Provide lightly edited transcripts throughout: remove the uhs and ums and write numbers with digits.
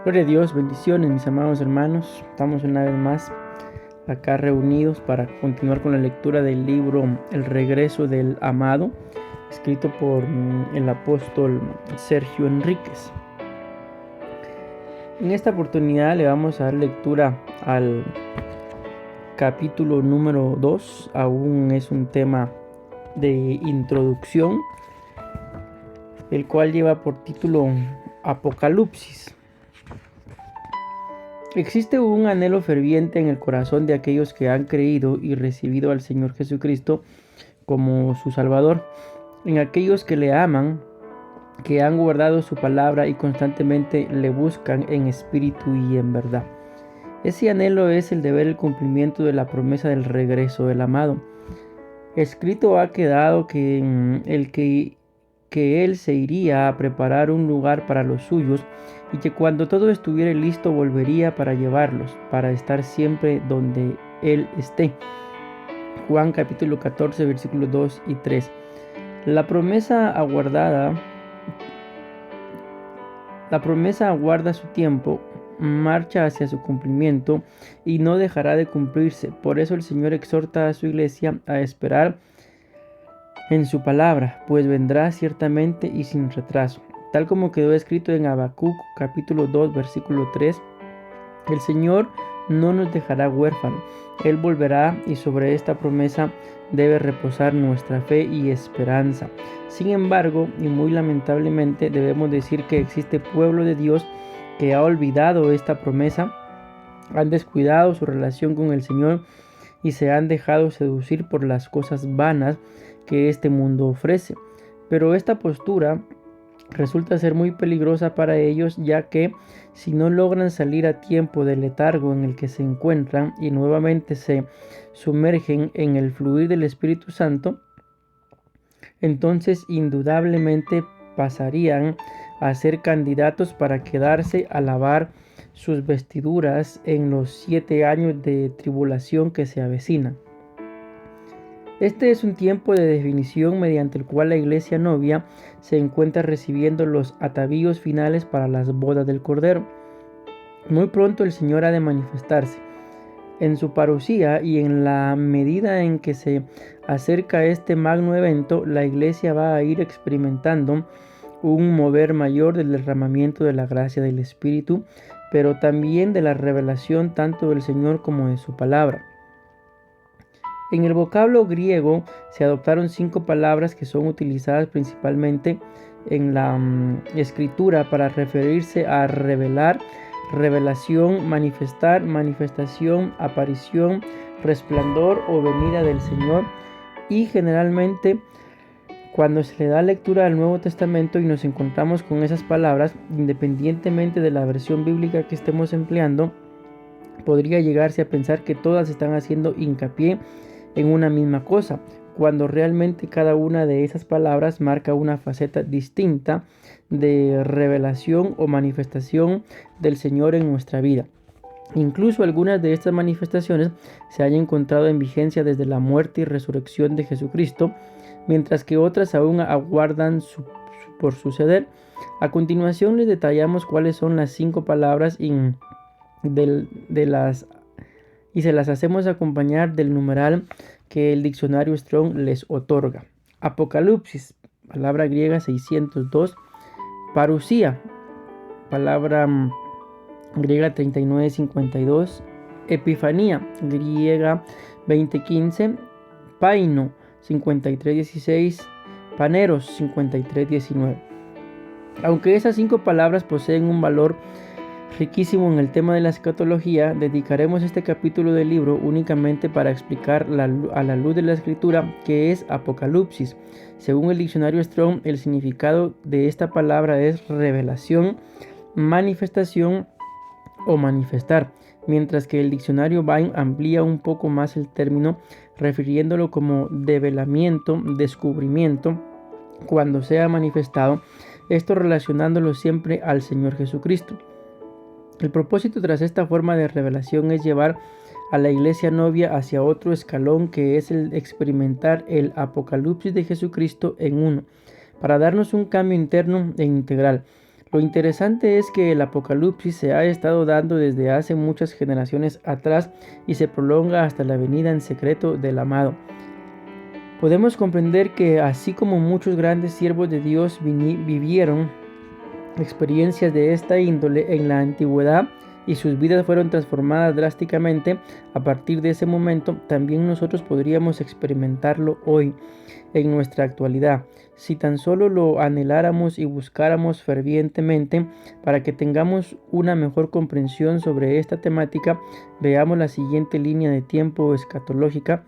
Gloria a Dios, bendiciones mis amados hermanos. Estamos una vez más acá reunidos para continuar con la lectura del libro El regreso del amado, escrito por el apóstol Sergio Enríquez. En esta oportunidad le vamos a dar lectura al capítulo número 2. Aún es un tema de introducción, el cual lleva por título Apocalipsis. Existe un anhelo ferviente en el corazón de aquellos que han creído y recibido al Señor Jesucristo como su Salvador, en aquellos que le aman, que han guardado su palabra y constantemente le buscan en espíritu y en verdad. Ese anhelo es el de ver el cumplimiento de la promesa del regreso del amado. Escrito ha quedado que él se iría a preparar un lugar para los suyos y que cuando todo estuviera listo volvería para llevarlos, para estar siempre donde él esté. Juan capítulo 14 versículos 2 y 3. La promesa aguarda su tiempo, marcha hacia su cumplimiento y no dejará de cumplirse. Por eso el Señor exhorta a su iglesia a esperar en su palabra, pues vendrá ciertamente y sin retraso. Tal como quedó escrito en Habacuc capítulo 2 versículo 3, el Señor no nos dejará huérfanos. Él volverá y sobre esta promesa debe reposar nuestra fe y esperanza. Sin embargo, y muy lamentablemente, debemos decir que existe pueblo de Dios que ha olvidado esta promesa, han descuidado su relación con el Señor y se han dejado seducir por las cosas vanas que este mundo ofrece. Pero esta postura resulta ser muy peligrosa para ellos, ya que si no logran salir a tiempo del letargo en el que se encuentran y nuevamente se sumergen en el fluir del Espíritu Santo, entonces indudablemente pasarían a ser candidatos para quedarse a lavar sus vestiduras en los 7 años de tribulación que se avecinan. Este es un tiempo de definición mediante el cual la iglesia novia se encuentra recibiendo los atavíos finales para las bodas del Cordero. Muy pronto el Señor ha de manifestarse. En su parucía y en la medida en que se acerca este magno evento, la iglesia va a ir experimentando un mover mayor del derramamiento de la gracia del Espíritu, pero también de la revelación tanto del Señor como de su palabra. En el vocablo griego se adoptaron 5 palabras que son utilizadas principalmente en la escritura para referirse a revelar, revelación, manifestar, manifestación, aparición, resplandor o venida del Señor. Y generalmente cuando se le da lectura al Nuevo Testamento y nos encontramos con esas palabras, independientemente de la versión bíblica que estemos empleando, podría llegarse a pensar que todas están haciendo hincapié en una misma cosa, cuando realmente cada una de esas palabras marca una faceta distinta de revelación o manifestación del Señor en nuestra vida. Incluso algunas de estas manifestaciones se han encontrado en vigencia desde la muerte y resurrección de Jesucristo, mientras que otras aún aguardan por suceder. A continuación les detallamos cuáles son las 5 palabras y se las hacemos acompañar del numeral que el diccionario Strong les otorga. Apocalipsis, palabra griega 602. Parusía, palabra griega 3952. Epifanía, griega 2015. Paino, 5316. Paneros, 5319. Aunque esas 5 palabras poseen un valor riquísimo en el tema de la escatología, dedicaremos este capítulo del libro únicamente para explicar a la luz de la escritura qué es Apocalipsis. Según el diccionario Strong, el significado de esta palabra es revelación, manifestación o manifestar, mientras que el diccionario Vine amplía un poco más el término, refiriéndolo como develamiento, descubrimiento, cuando sea manifestado, esto relacionándolo siempre al Señor Jesucristo. El propósito tras esta forma de revelación es llevar a la iglesia novia hacia otro escalón, que es el experimentar el Apocalipsis de Jesucristo en uno, para darnos un cambio interno e integral. Lo interesante es que el Apocalipsis se ha estado dando desde hace muchas generaciones atrás y se prolonga hasta la venida en secreto del amado. Podemos comprender que así como muchos grandes siervos de Dios vivieron experiencias de esta índole en la antigüedad y sus vidas fueron transformadas drásticamente, a partir de ese momento también nosotros podríamos experimentarlo hoy, en nuestra actualidad, si tan solo lo anheláramos y buscáramos fervientemente. Para que tengamos una mejor comprensión sobre esta temática, veamos la siguiente línea de tiempo escatológica,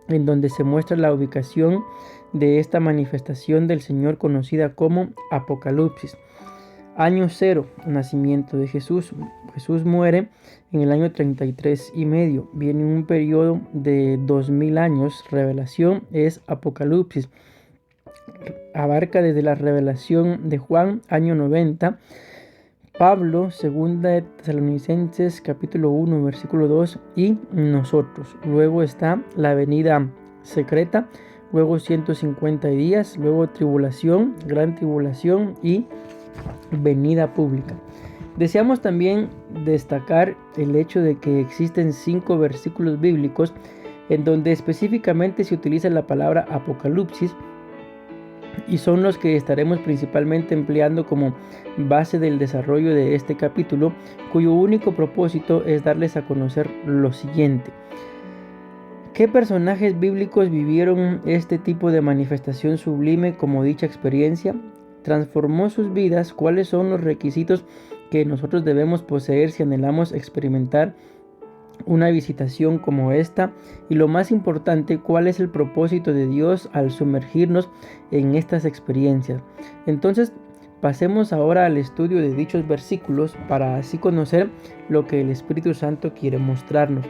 en donde se muestra la ubicación de esta manifestación del Señor conocida como Apocalipsis. Año 0, nacimiento de Jesús. Jesús muere en el año 33 y medio. Viene un periodo de 2000 años. Revelación es Apocalipsis. Abarca desde la revelación de Juan, año 90. Pablo, segunda de Tesalonicenses, capítulo 1, versículo 2, y nosotros. Luego está la venida secreta, luego 150 días, luego tribulación, gran tribulación y venida pública. Deseamos también destacar el hecho de que existen 5 versículos bíblicos en donde específicamente se utiliza la palabra Apocalipsis, y son los que estaremos principalmente empleando como base del desarrollo de este capítulo, cuyo único propósito es darles a conocer lo siguiente. ¿Qué personajes bíblicos vivieron este tipo de manifestación sublime como dicha experiencia? ¿Transformó sus vidas? ¿Cuáles son los requisitos que nosotros debemos poseer si anhelamos experimentar una visitación como esta? Y lo más importante, ¿cuál es el propósito de Dios al sumergirnos en estas experiencias? Entonces, pasemos ahora al estudio de dichos versículos para así conocer lo que el Espíritu Santo quiere mostrarnos.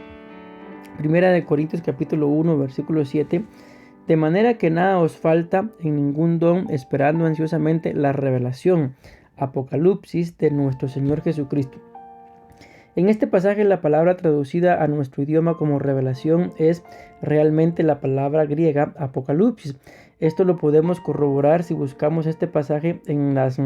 Primera de Corintios capítulo 1, versículo 7. De manera que nada os falta en ningún don, esperando ansiosamente la revelación, Apocalipsis, de nuestro Señor Jesucristo. En este pasaje la palabra traducida a nuestro idioma como revelación es realmente la palabra griega Apocalipsis. Esto lo podemos corroborar si buscamos este pasaje en las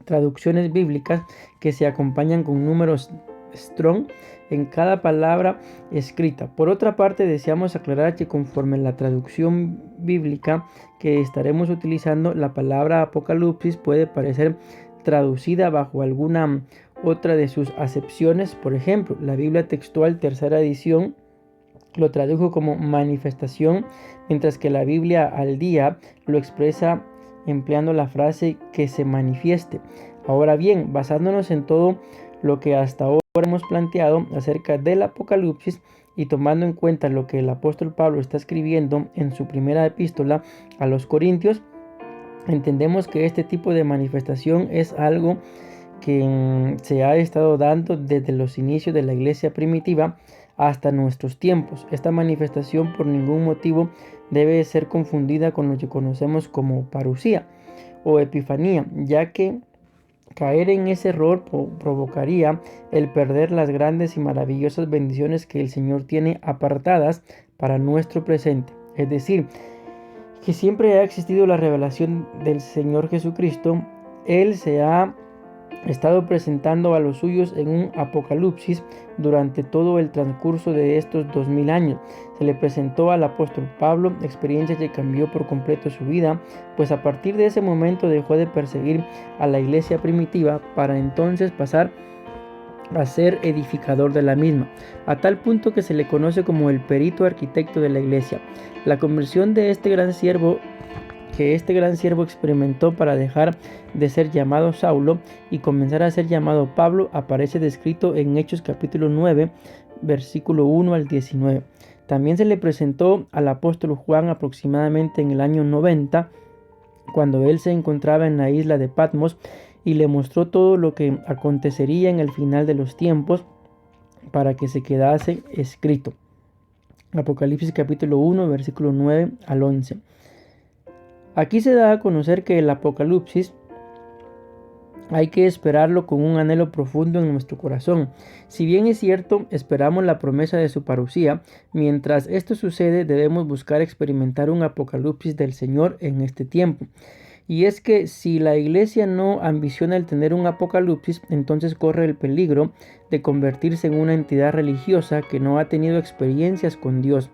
traducciones bíblicas que se acompañan con números Strong en cada palabra escrita. Por otra parte, deseamos aclarar que conforme la traducción bíblica que estaremos utilizando, la palabra Apocalipsis puede parecer traducida bajo alguna otra de sus acepciones. Por ejemplo, la Biblia textual tercera edición lo tradujo como manifestación, mientras que la Biblia al día lo expresa empleando la frase que se manifieste. Ahora bien, basándonos en todo lo que hasta ahora hemos planteado acerca del Apocalipsis y tomando en cuenta lo que el apóstol Pablo está escribiendo en su primera epístola a los Corintios, entendemos que este tipo de manifestación es algo que se ha estado dando desde los inicios de la iglesia primitiva hasta nuestros tiempos. Esta manifestación por ningún motivo debe ser confundida con lo que conocemos como parusía o epifanía, ya que caer en ese error provocaría el perder las grandes y maravillosas bendiciones que el Señor tiene apartadas para nuestro presente. Es decir, que siempre ha existido la revelación del Señor Jesucristo. Él se ha estado presentando a los suyos en un Apocalipsis durante todo el transcurso de estos 2000 años. Se le presentó al apóstol Pablo, experiencia que cambió por completo su vida, pues a partir de ese momento dejó de perseguir a la iglesia primitiva para entonces pasar a ser edificador de la misma, a tal punto que se le conoce como el perito arquitecto de la iglesia. La conversión de este gran siervo experimentó para dejar de ser llamado Saulo y comenzar a ser llamado Pablo aparece descrito en Hechos capítulo 9, versículo 1 al 19. También se le presentó al apóstol Juan aproximadamente en el año 90, cuando él se encontraba en la isla de Patmos, y le mostró todo lo que acontecería en el final de los tiempos para que se quedase escrito. Apocalipsis capítulo 1, versículo 9 al 11. Aquí se da a conocer que el Apocalipsis hay que esperarlo con un anhelo profundo en nuestro corazón. Si bien es cierto, esperamos la promesa de su parusía, mientras esto sucede debemos buscar experimentar un Apocalipsis del Señor en este tiempo. Y es que si la iglesia no ambiciona el tener un apocalipsis, entonces corre el peligro de convertirse en una entidad religiosa que no ha tenido experiencias con Dios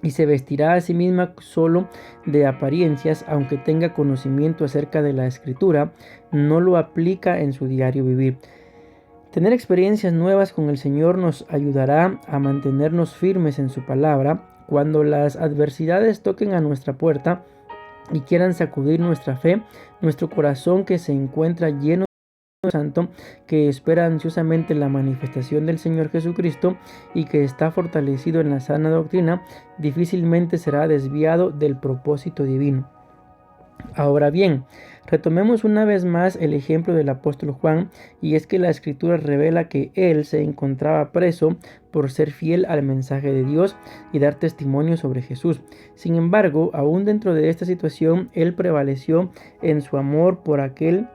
y se vestirá a sí misma solo de apariencias, aunque tenga conocimiento acerca de la escritura, no lo aplica en su diario vivir. Tener experiencias nuevas con el Señor nos ayudará a mantenernos firmes en su palabra. Cuando las adversidades toquen a nuestra puerta y quieran sacudir nuestra fe, nuestro corazón que se encuentra lleno de Santo, que espera ansiosamente la manifestación del Señor Jesucristo y que está fortalecido en la sana doctrina, difícilmente será desviado del propósito divino. Ahora bien, retomemos una vez más el ejemplo del apóstol Juan, y es que la escritura revela que él se encontraba preso por ser fiel al mensaje de Dios y dar testimonio sobre Jesús. Sin embargo, aún dentro de esta situación, él prevaleció en su amor por aquel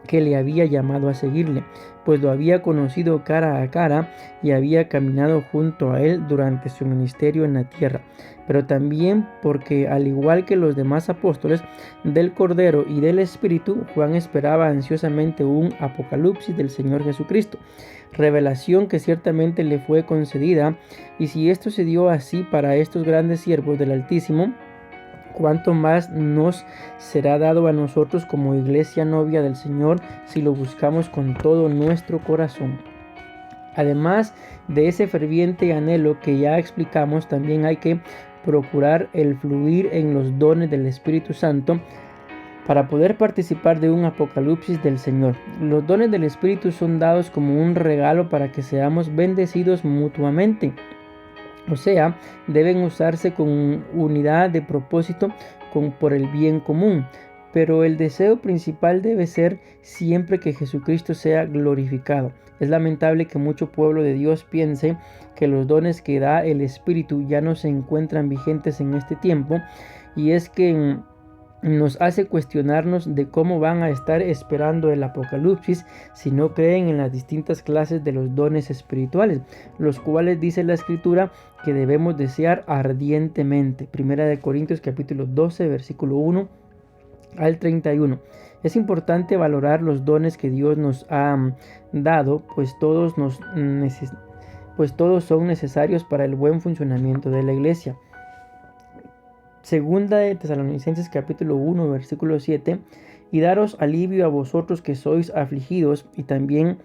que le había llamado a seguirle, pues lo había conocido cara a cara y había caminado junto a él durante su ministerio en la tierra, pero también porque, al igual que los demás apóstoles del Cordero y del Espíritu, Juan esperaba ansiosamente un apocalipsis del Señor Jesucristo, revelación que ciertamente le fue concedida. Y si esto se dio así para estos grandes siervos del Altísimo, cuánto más nos será dado a nosotros como iglesia novia del Señor si lo buscamos con todo nuestro corazón. Además de ese ferviente anhelo que ya explicamos, también hay que procurar el fluir en los dones del Espíritu Santo para poder participar de un apocalipsis del Señor. Los dones del Espíritu son dados como un regalo para que seamos bendecidos mutuamente. O sea, deben usarse con unidad de propósito por el bien común. Pero el deseo principal debe ser siempre que Jesucristo sea glorificado. Es lamentable que mucho pueblo de Dios piense que los dones que da el Espíritu ya no se encuentran vigentes en este tiempo, y es que nos hace cuestionarnos de cómo van a estar esperando el apocalipsis si no creen en las distintas clases de los dones espirituales, los cuales dice la escritura que debemos desear ardientemente. Primera de Corintios capítulo 12 versículo 1 al 31. Es importante valorar los dones que Dios nos ha dado, pues todos son necesarios para el buen funcionamiento de la iglesia. Segunda de Tesalonicenses capítulo 1 versículo 7, y daros alivio a vosotros que sois afligidos, y también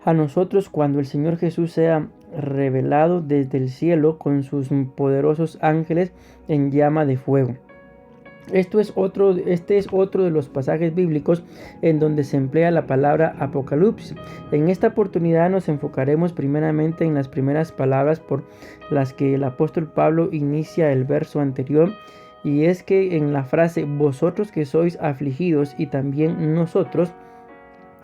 a nosotros cuando el Señor Jesús sea revelado desde el cielo con sus poderosos ángeles en llama de fuego. Este es otro de los pasajes bíblicos en donde se emplea la palabra apocalipsis. En esta oportunidad nos enfocaremos primeramente en las primeras palabras por las que el apóstol Pablo inicia el verso anterior, y es que en la frase vosotros que sois afligidos y también nosotros,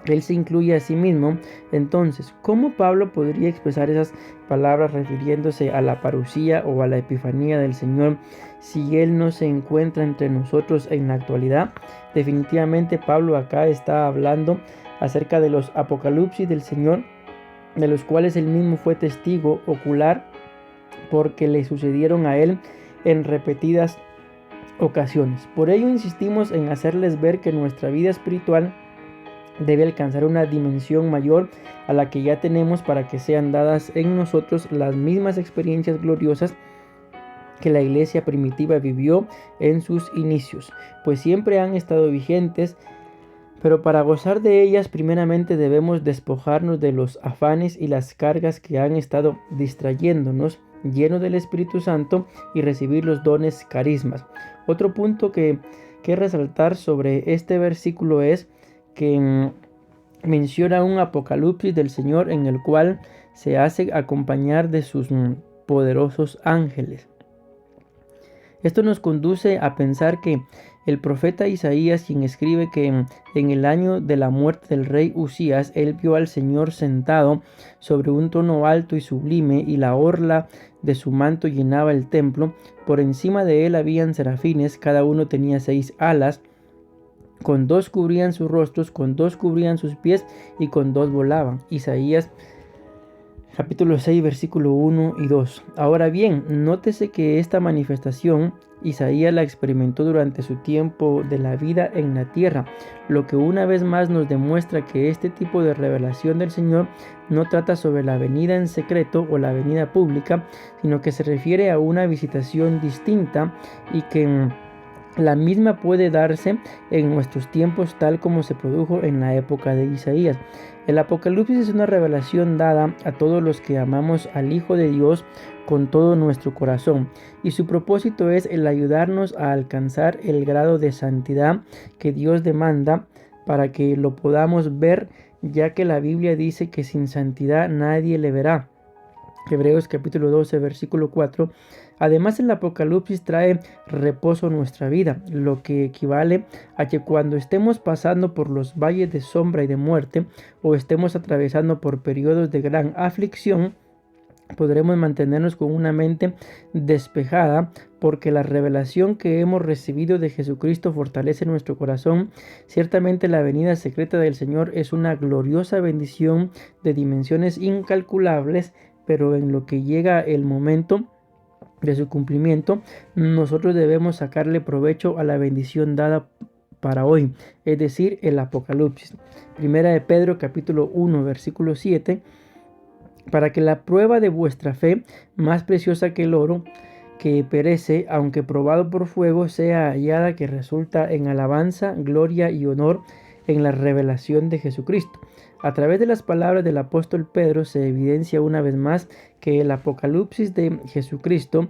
él se incluye a sí mismo. Entonces, ¿cómo Pablo podría expresar esas palabras refiriéndose a la parusía o a la epifanía del Señor si Él no se encuentra entre nosotros en la actualidad? Definitivamente Pablo acá está hablando acerca de los apocalipsis del Señor, de los cuales él mismo fue testigo ocular porque le sucedieron a él en repetidas ocasiones. Por ello insistimos en hacerles ver que nuestra vida espiritual debe alcanzar una dimensión mayor a la que ya tenemos, para que sean dadas en nosotros las mismas experiencias gloriosas que la iglesia primitiva vivió en sus inicios, pues siempre han estado vigentes. Pero para gozar de ellas, primeramente debemos despojarnos de los afanes y las cargas que han estado distrayéndonos, llenos del Espíritu Santo, y recibir los dones carismas. Otro punto que resaltar sobre este versículo es que menciona un apocalipsis del Señor en el cual se hace acompañar de sus poderosos ángeles. Esto nos conduce a pensar que el profeta Isaías, quien escribe que en el año de la muerte del rey Usías, él vio al Señor sentado sobre un trono alto y sublime, y la orla de su manto llenaba el templo. Por encima de él habían serafines, cada uno tenía 6 alas. Con 2 cubrían sus rostros, con 2 cubrían sus pies, y con 2 volaban. Isaías capítulo 6, versículo 1 y 2. Ahora bien, nótese que esta manifestación Isaías la experimentó durante su tiempo de la vida en la tierra, lo que una vez más nos demuestra que este tipo de revelación del Señor no trata sobre la venida en secreto o la venida pública, sino que se refiere a una visitación distinta y que la misma puede darse en nuestros tiempos tal como se produjo en la época de Isaías. El Apocalipsis es una revelación dada a todos los que amamos al Hijo de Dios con todo nuestro corazón, y su propósito es el ayudarnos a alcanzar el grado de santidad que Dios demanda para que lo podamos ver, ya que la Biblia dice que sin santidad nadie le verá. Hebreos capítulo 12, versículo 4. Además, el Apocalipsis trae reposo a nuestra vida, lo que equivale a que cuando estemos pasando por los valles de sombra y de muerte, o estemos atravesando por periodos de gran aflicción, podremos mantenernos con una mente despejada, porque la revelación que hemos recibido de Jesucristo fortalece nuestro corazón. Ciertamente la venida secreta del Señor es una gloriosa bendición de dimensiones incalculables, pero en lo que llega el momento de su cumplimiento, nosotros debemos sacarle provecho a la bendición dada para hoy, es decir, el Apocalipsis. Primera de Pedro capítulo 1 versículo 7. Para que la prueba de vuestra fe, más preciosa que el oro, que perece, aunque probado por fuego, sea hallada, que resulta en alabanza, gloria y honor en la revelación de Jesucristo. A través de las palabras del apóstol Pedro se evidencia una vez más que el Apocalipsis de Jesucristo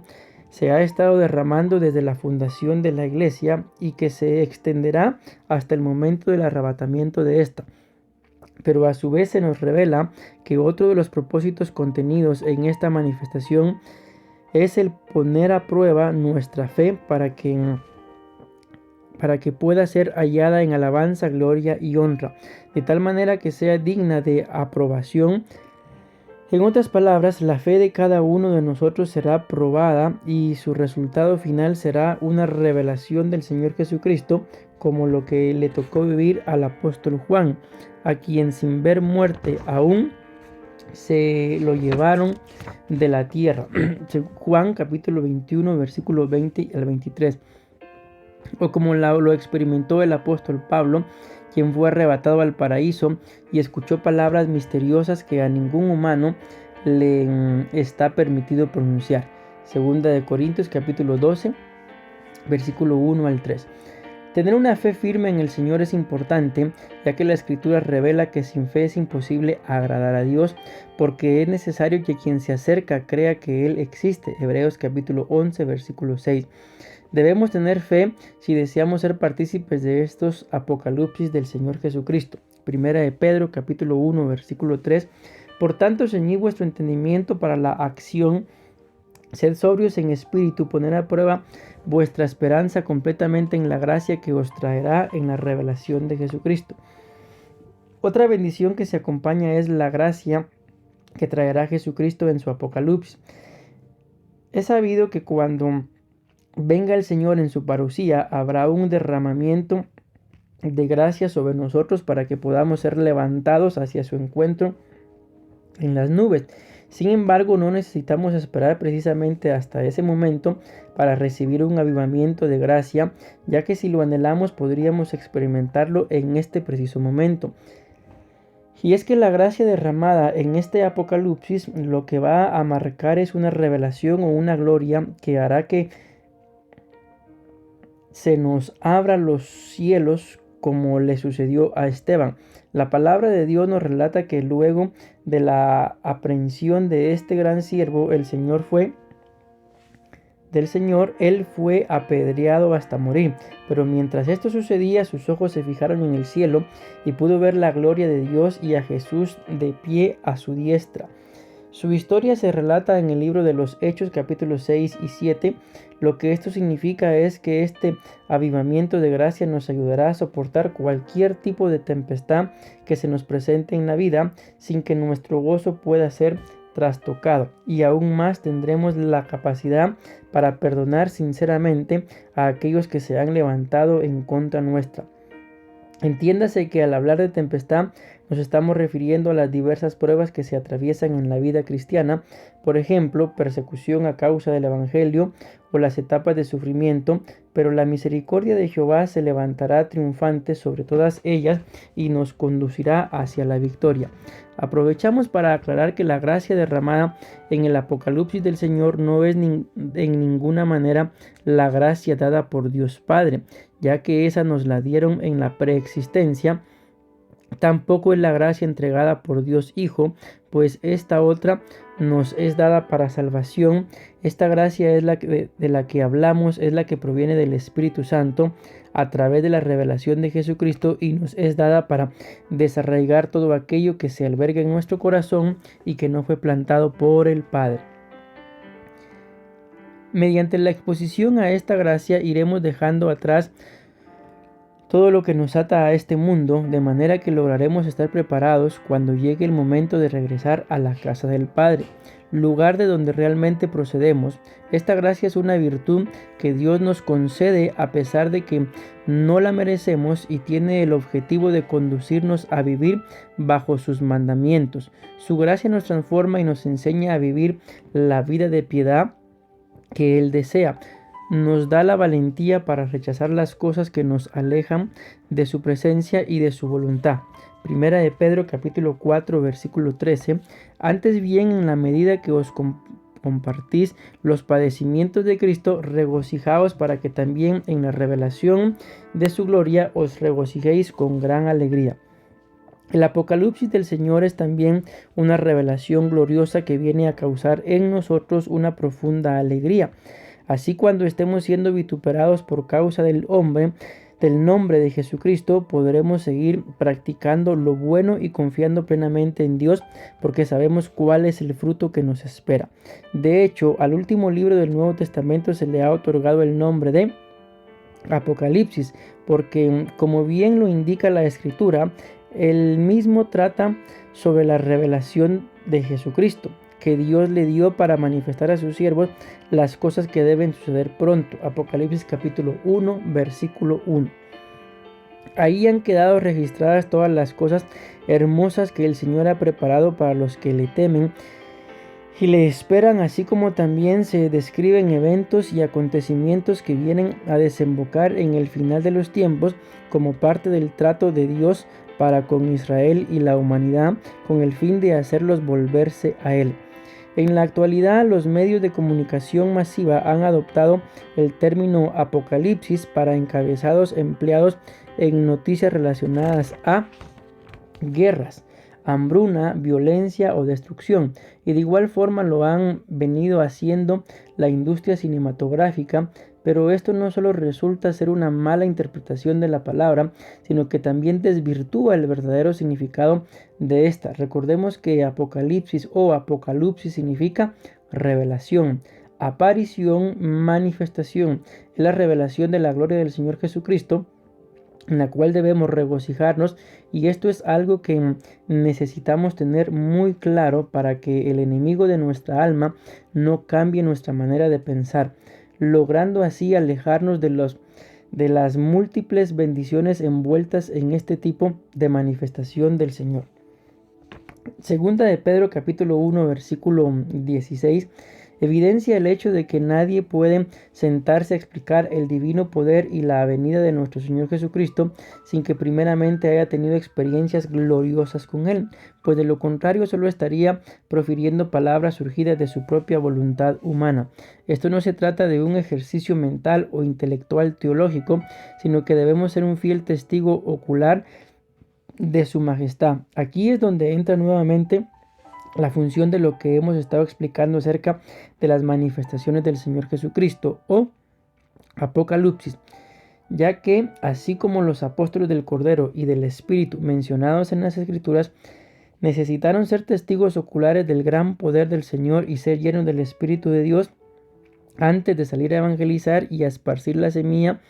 se ha estado derramando desde la fundación de la iglesia y que se extenderá hasta el momento del arrebatamiento de esta. Pero a su vez se nos revela que otro de los propósitos contenidos en esta manifestación es el poner a prueba nuestra fe para que pueda ser hallada en alabanza, gloria y honra, de tal manera que sea digna de aprobación. En otras palabras, la fe de cada uno de nosotros será probada y su resultado final será una revelación del Señor Jesucristo, como lo que le tocó vivir al apóstol Juan, a quien sin ver muerte aún se lo llevaron de la tierra. Juan capítulo 21 versículos 20 al 23. O como lo experimentó el apóstol Pablo, quien fue arrebatado al paraíso y escuchó palabras misteriosas que a ningún humano le está permitido pronunciar. Segunda de Corintios capítulo 12, versículo 1 al 3. Tener una fe firme en el Señor es importante, ya que la Escritura revela que sin fe es imposible agradar a Dios, porque es necesario que quien se acerca crea que Él existe. Hebreos capítulo 11, versículo 6. Debemos tener fe si deseamos ser partícipes de estos apocalipsis del Señor Jesucristo. Primera de Pedro capítulo 1, versículo 3. Por tanto, ceñid vuestro entendimiento para la acción. Sed sobrios en espíritu, poner a prueba vuestra esperanza completamente en la gracia que os traerá en la revelación de Jesucristo. Otra bendición que se acompaña es la gracia que traerá Jesucristo en su Apocalipsis. Es sabido que cuando venga el Señor en su parucía, habrá un derramamiento de gracia sobre nosotros para que podamos ser levantados hacia su encuentro en las nubes. Sin embargo, no necesitamos esperar precisamente hasta ese momento para recibir un avivamiento de gracia, ya que si lo anhelamos podríamos experimentarlo en este preciso momento. Y es que la gracia derramada en este Apocalipsis lo que va a marcar es una revelación o una gloria que hará que se nos abran los cielos, como le sucedió a Esteban. La palabra de Dios nos relata que luego de la aprehensión de este gran siervo, él fue apedreado hasta morir. Pero mientras esto sucedía, sus ojos se fijaron en el cielo y pudo ver la gloria de Dios y a Jesús de pie a su diestra. Su historia se relata en el libro de los Hechos capítulos 6 y 7. Lo que esto significa es que este avivamiento de gracia nos ayudará a soportar cualquier tipo de tempestad que se nos presente en la vida sin que nuestro gozo pueda ser trastocado, y aún más tendremos la capacidad para perdonar sinceramente a aquellos que se han levantado en contra nuestra. Entiéndase que al hablar de tempestad nos estamos refiriendo a las diversas pruebas que se atraviesan en la vida cristiana, por ejemplo, persecución a causa del Evangelio o las etapas de sufrimiento, pero la misericordia de Jehová se levantará triunfante sobre todas ellas y nos conducirá hacia la victoria. Aprovechamos para aclarar que la gracia derramada en el Apocalipsis del Señor no es en ninguna manera la gracia dada por Dios Padre, ya que esa nos la dieron en la preexistencia. Tampoco es la gracia entregada por Dios Hijo, pues esta otra nos es dada para salvación. Esta gracia es de la que hablamos, es la que proviene del Espíritu Santo a través de la revelación de Jesucristo y nos es dada para desarraigar todo aquello que se alberga en nuestro corazón y que no fue plantado por el Padre. Mediante la exposición a esta gracia iremos dejando atrás todo lo que nos ata a este mundo, de manera que lograremos estar preparados cuando llegue el momento de regresar a la casa del Padre, lugar de donde realmente procedemos. Esta gracia es una virtud que Dios nos concede a pesar de que no la merecemos y tiene el objetivo de conducirnos a vivir bajo sus mandamientos. Su gracia nos transforma y nos enseña a vivir la vida de piedad que Él desea. Nos da la valentía para rechazar las cosas que nos alejan de su presencia y de su voluntad. Primera de Pedro capítulo 4 versículo 13. Antes bien, en la medida que os compartís los padecimientos de Cristo, regocijaos para que también en la revelación de su gloria os regocijéis con gran alegría. El Apocalipsis del Señor es también una revelación gloriosa que viene a causar en nosotros una profunda alegría. Así, cuando estemos siendo vituperados por causa del nombre de Jesucristo, podremos seguir practicando lo bueno y confiando plenamente en Dios, porque sabemos cuál es el fruto que nos espera. De hecho, al último libro del Nuevo Testamento se le ha otorgado el nombre de Apocalipsis, porque, como bien lo indica la Escritura, el mismo trata sobre la revelación de Jesucristo, que Dios le dio para manifestar a sus siervos las cosas que deben suceder pronto. Apocalipsis capítulo 1, versículo 1. Ahí han quedado registradas todas las cosas hermosas que el Señor ha preparado para los que le temen y le esperan, así como también se describen eventos y acontecimientos que vienen a desembocar en el final de los tiempos como parte del trato de Dios para con Israel y la humanidad, con el fin de hacerlos volverse a Él. En la actualidad, los medios de comunicación masiva han adoptado el término apocalipsis para encabezados empleados en noticias relacionadas a guerras, hambruna, violencia o destrucción, y de igual forma lo han venido haciendo la industria cinematográfica. Pero esto no solo resulta ser una mala interpretación de la palabra, sino que también desvirtúa el verdadero significado de esta. Recordemos que apocalipsis o apocalipsis significa revelación, aparición, manifestación. Es la revelación de la gloria del Señor Jesucristo, en la cual debemos regocijarnos, y esto es algo que necesitamos tener muy claro para que el enemigo de nuestra alma no cambie nuestra manera de pensar, logrando así alejarnos de las múltiples bendiciones envueltas en este tipo de manifestación del Señor. Segunda de Pedro capítulo 1 versículo 16 evidencia el hecho de que nadie puede sentarse a explicar el divino poder y la venida de nuestro Señor Jesucristo sin que primeramente haya tenido experiencias gloriosas con Él, pues de lo contrario solo estaría profiriendo palabras surgidas de su propia voluntad humana. Esto no se trata de un ejercicio mental o intelectual teológico, sino que debemos ser un fiel testigo ocular de su majestad. Aquí es donde entra nuevamente la función de lo que hemos estado explicando acerca de las manifestaciones del Señor Jesucristo o Apocalipsis, ya que así como los apóstoles del Cordero y del Espíritu mencionados en las Escrituras necesitaron ser testigos oculares del gran poder del Señor y ser llenos del Espíritu de Dios antes de salir a evangelizar y a esparcir la semilla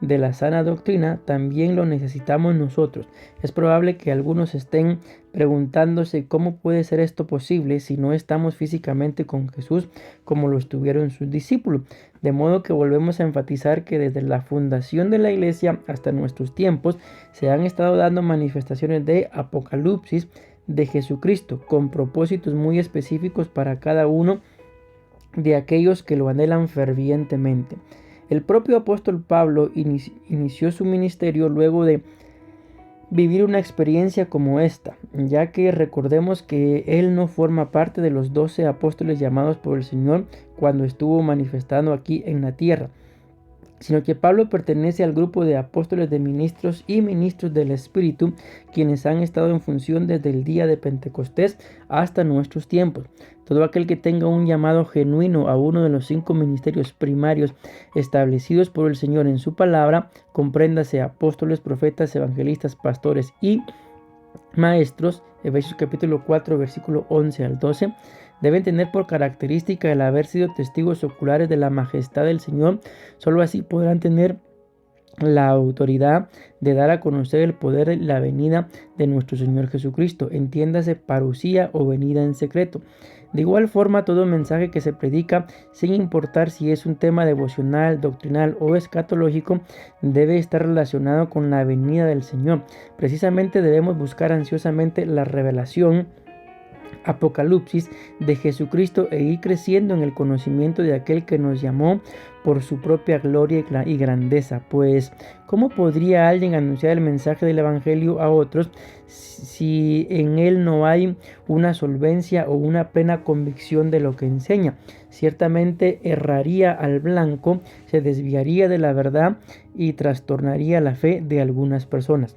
de la sana doctrina, también lo necesitamos nosotros. Es probable que algunos estén preguntándose cómo puede ser esto posible si no estamos físicamente con Jesús como lo estuvieron sus discípulos. De modo que volvemos a enfatizar que desde la fundación de la iglesia hasta nuestros tiempos se han estado dando manifestaciones de Apocalipsis de Jesucristo con propósitos muy específicos para cada uno de aquellos que lo anhelan fervientemente. El propio apóstol Pablo inició su ministerio luego de vivir una experiencia como esta, ya que recordemos que él no forma parte de los 12 apóstoles llamados por el Señor cuando estuvo manifestando aquí en la tierra, sino que Pablo pertenece al grupo de apóstoles, de ministros y ministros del Espíritu, quienes han estado en función desde el día de Pentecostés hasta nuestros tiempos. Todo aquel que tenga un llamado genuino a uno de los 5 ministerios primarios establecidos por el Señor en su palabra, compréndase apóstoles, profetas, evangelistas, pastores y maestros, Efesios capítulo 4, versículo 11 al 12, deben tener por característica el haber sido testigos oculares de la majestad del Señor. Solo así podrán tener la autoridad de dar a conocer el poder y la venida de nuestro Señor Jesucristo, entiéndase parucía o venida en secreto. De igual forma, todo mensaje que se predica, sin importar si es un tema devocional, doctrinal o escatológico, debe estar relacionado con la venida del Señor. Precisamente debemos buscar ansiosamente la revelación, Apocalipsis de Jesucristo, e ir creciendo en el conocimiento de aquel que nos llamó por su propia gloria y grandeza. Pues, ¿cómo podría alguien anunciar el mensaje del Evangelio a otros si en él no hay una solvencia o una plena convicción de lo que enseña? Ciertamente erraría al blanco, se desviaría de la verdad y trastornaría la fe de algunas personas.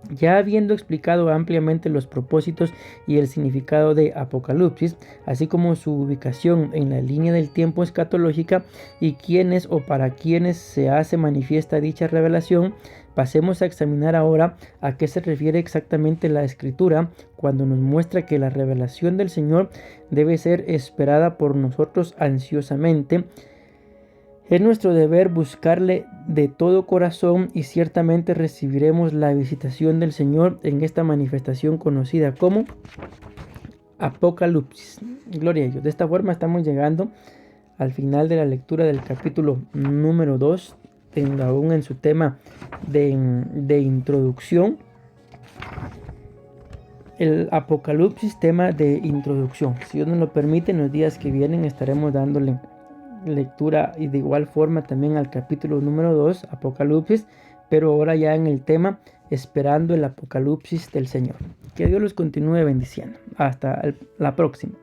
Ya habiendo explicado ampliamente los propósitos y el significado de Apocalipsis, así como su ubicación en la línea del tiempo escatológica y quiénes o para quienes se hace manifiesta dicha revelación, pasemos a examinar ahora a qué se refiere exactamente la Escritura cuando nos muestra que la revelación del Señor debe ser esperada por nosotros ansiosamente. Es nuestro deber buscarle de todo corazón y ciertamente recibiremos la visitación del Señor en esta manifestación conocida como Apocalipsis. Gloria a Dios. De esta forma estamos llegando al final de la lectura del capítulo número 2, aún en su tema de introducción. El Apocalipsis, tema de introducción. Si Dios nos lo permite, en los días que vienen estaremos dándole lectura y de igual forma también al capítulo número 2, Apocalipsis, pero ahora ya en el tema esperando el Apocalipsis del Señor. Que Dios los continúe bendiciendo. Hasta la próxima.